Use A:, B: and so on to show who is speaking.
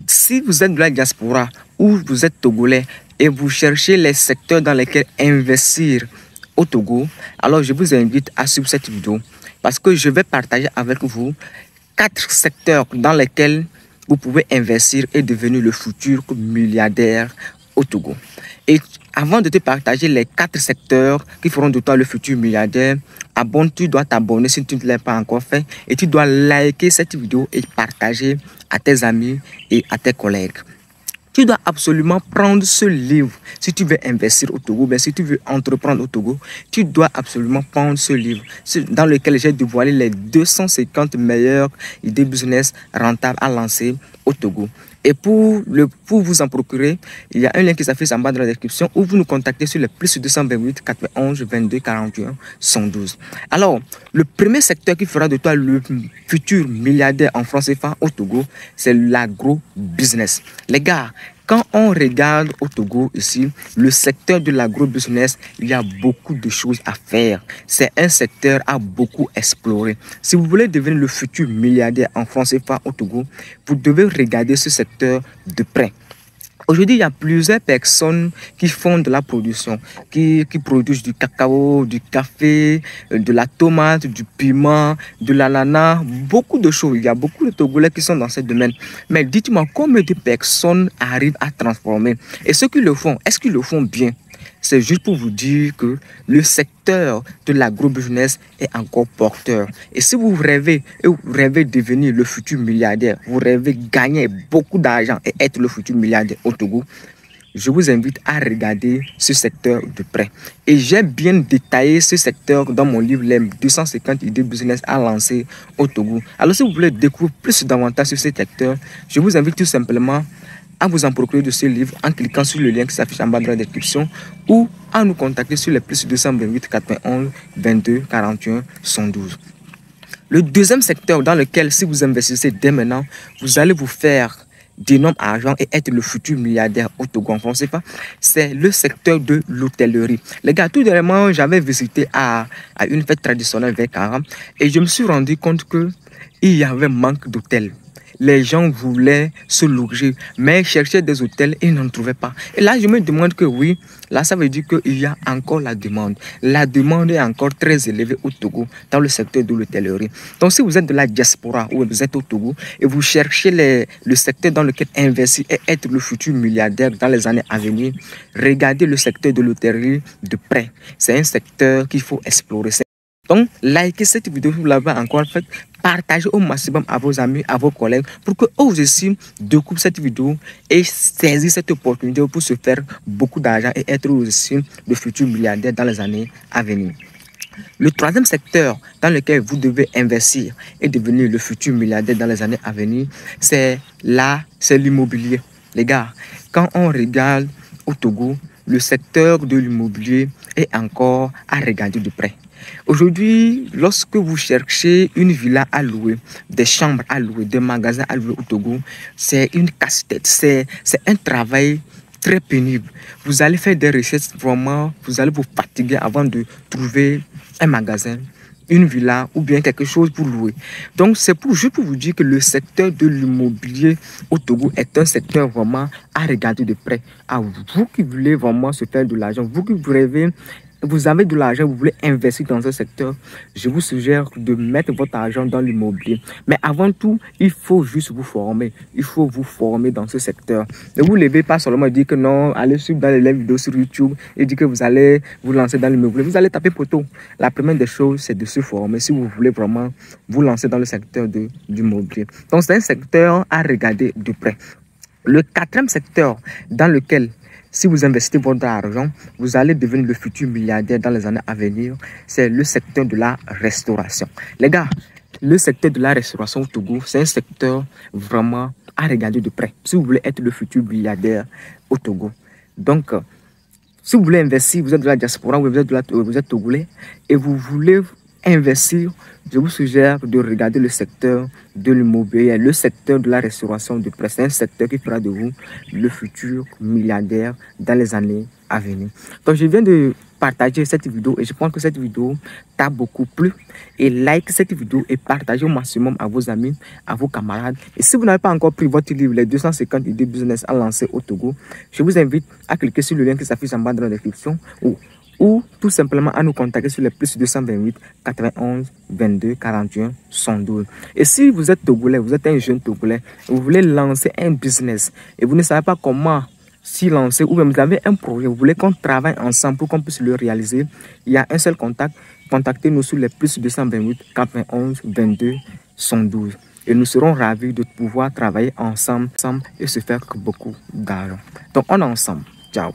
A: Si vous êtes de la diaspora ou vous êtes togolais et vous cherchez les secteurs dans lesquels investir au Togo, alors je vous invite à suivre cette vidéo parce que je vais partager avec vous 4 secteurs dans lesquels vous pouvez investir et devenir le futur milliardaire au Togo. Et avant de te partager les 4 secteurs qui feront de toi le futur milliardaire, tu dois t'abonner si tu ne l'as pas encore fait et tu dois liker cette vidéo et partager à tes amis et à tes collègues. Tu dois absolument prendre ce livre si tu veux investir au Togo, mais si tu veux entreprendre au Togo, tu dois absolument prendre ce livre dans lequel j'ai dévoilé les 250 meilleures idées business rentables à lancer au Togo. Et pour vous en procurer, il y a un lien qui s'affiche en bas de la description où vous nous contactez sur le plus 228 91 22 41 112. Alors, le premier secteur qui fera de toi le futur milliardaire en francs CFA au Togo, c'est l'agro-business. Les gars, quand on regarde au Togo ici, le secteur de l'agro-business, il y a beaucoup de choses à faire. C'est un secteur à beaucoup explorer. Si vous voulez devenir le futur milliardaire en francs CFA au Togo, vous devez regarder ce secteur de près. Aujourd'hui, il y a plusieurs personnes qui font de la production, qui produisent du cacao, du café, de la tomate, du piment, de l'ananas, beaucoup de choses. Il y a beaucoup de Togolais qui sont dans ce domaine. Mais dites-moi, combien de personnes arrivent à transformer? Et ceux qui le font, est-ce qu'ils le font bien? C'est juste pour vous dire que le secteur de l'agro-business est encore porteur. Et si vous rêvez de devenir le futur milliardaire, vous rêvez de gagner beaucoup d'argent et être le futur milliardaire au Togo, je vous invite à regarder ce secteur de près. Et j'ai bien détaillé ce secteur dans mon livre, les 250 idées business à lancer au Togo. Alors si vous voulez découvrir plus davantage sur ce secteur, je vous invite tout simplement à vous en procurer de ce livre en cliquant sur le lien qui s'affiche en bas de la description ou à nous contacter sur les plus 228 91 22 41 112. Le deuxième secteur dans lequel, si vous investissez dès maintenant, vous allez vous faire d'énormes argent et être le futur milliardaire au Togo en francs CFA, c'est le secteur de l'hôtellerie. Les gars, tout dernièrement, j'avais visité à une fête traditionnelle vers Karam et je me suis rendu compte qu'il y avait manque d'hôtels. Les gens voulaient se loger, mais cherchaient des hôtels et n'en trouvaient pas. Et là, je me demande que oui, là, ça veut dire qu'il y a encore la demande. La demande est encore très élevée au Togo, dans le secteur de l'hôtellerie. Donc, si vous êtes de la diaspora ou vous êtes au Togo et vous cherchez le secteur dans lequel investir et être le futur milliardaire dans les années à venir, regardez le secteur de l'hôtellerie de près. C'est un secteur qu'il faut explorer. Donc, likez cette vidéo si vous l'avez encore faite. Partagez au maximum à vos amis, à vos collègues pour que eux aussi découvrent cette vidéo et saisissent cette opportunité pour se faire beaucoup d'argent et être aussi le futur milliardaire dans les années à venir. Le troisième secteur dans lequel vous devez investir et devenir le futur milliardaire dans les années à venir, c'est l'immobilier. Les gars, quand on regarde au Togo, le secteur de l'immobilier est encore à regarder de près. Aujourd'hui, lorsque vous cherchez une villa à louer, des chambres à louer, des magasins à louer au Togo, c'est une casse-tête, c'est un travail très pénible. Vous allez faire des recherches, vraiment, vous allez vous fatiguer avant de trouver un magasin, une villa ou bien quelque chose pour louer. Donc, c'est juste pour vous dire que le secteur de l'immobilier au Togo est un secteur vraiment à regarder de près. À vous qui voulez vraiment se faire de l'argent, vous qui rêvez, vous avez de l'argent, vous voulez investir dans ce secteur, je vous suggère de mettre votre argent dans l'immobilier. Mais avant tout, il faut juste vous former. Il faut vous former dans ce secteur. Ne vous levez pas seulement dire que non, allez suivre dans les vidéos sur YouTube et dire que vous allez vous lancer dans l'immobilier. Vous allez taper poteau. La première des choses, c'est de se former si vous voulez vraiment vous lancer dans le secteur de l'immobilier. Donc, c'est un secteur à regarder de près. Le quatrième secteur dans lequel, si vous investissez votre argent, vous allez devenir le futur milliardaire dans les années à venir, c'est le secteur de la restauration. Les gars, le secteur de la restauration au Togo, c'est un secteur vraiment à regarder de près. Si vous voulez être le futur milliardaire au Togo. Donc, si vous voulez investir, vous êtes de la diaspora, vous êtes togolais et vous voulez investir, je vous suggère de regarder le secteur de l'immobilier, le secteur de la restauration de presse. C'est un secteur qui fera de vous le futur milliardaire dans les années à venir. Donc, je viens de partager cette vidéo et je pense que cette vidéo t'a beaucoup plu. Et like cette vidéo et partagez au maximum à vos amis, à vos camarades. Et si vous n'avez pas encore pris votre livre, les 250 idées business à lancer au Togo, je vous invite à cliquer sur le lien qui s'affiche en bas dans la description ou tout simplement à nous contacter sur les plus 228 91 22 41 112. Et si vous êtes Togolais, vous êtes un jeune Togolais, vous voulez lancer un business et vous ne savez pas comment s'y lancer, ou même vous avez un projet, vous voulez qu'on travaille ensemble pour qu'on puisse le réaliser, il y a un seul contact. Contactez-nous sur les plus 228 91 22 112 et nous serons ravis de pouvoir travailler ensemble et se faire beaucoup d'argent. Donc on est ensemble. Ciao.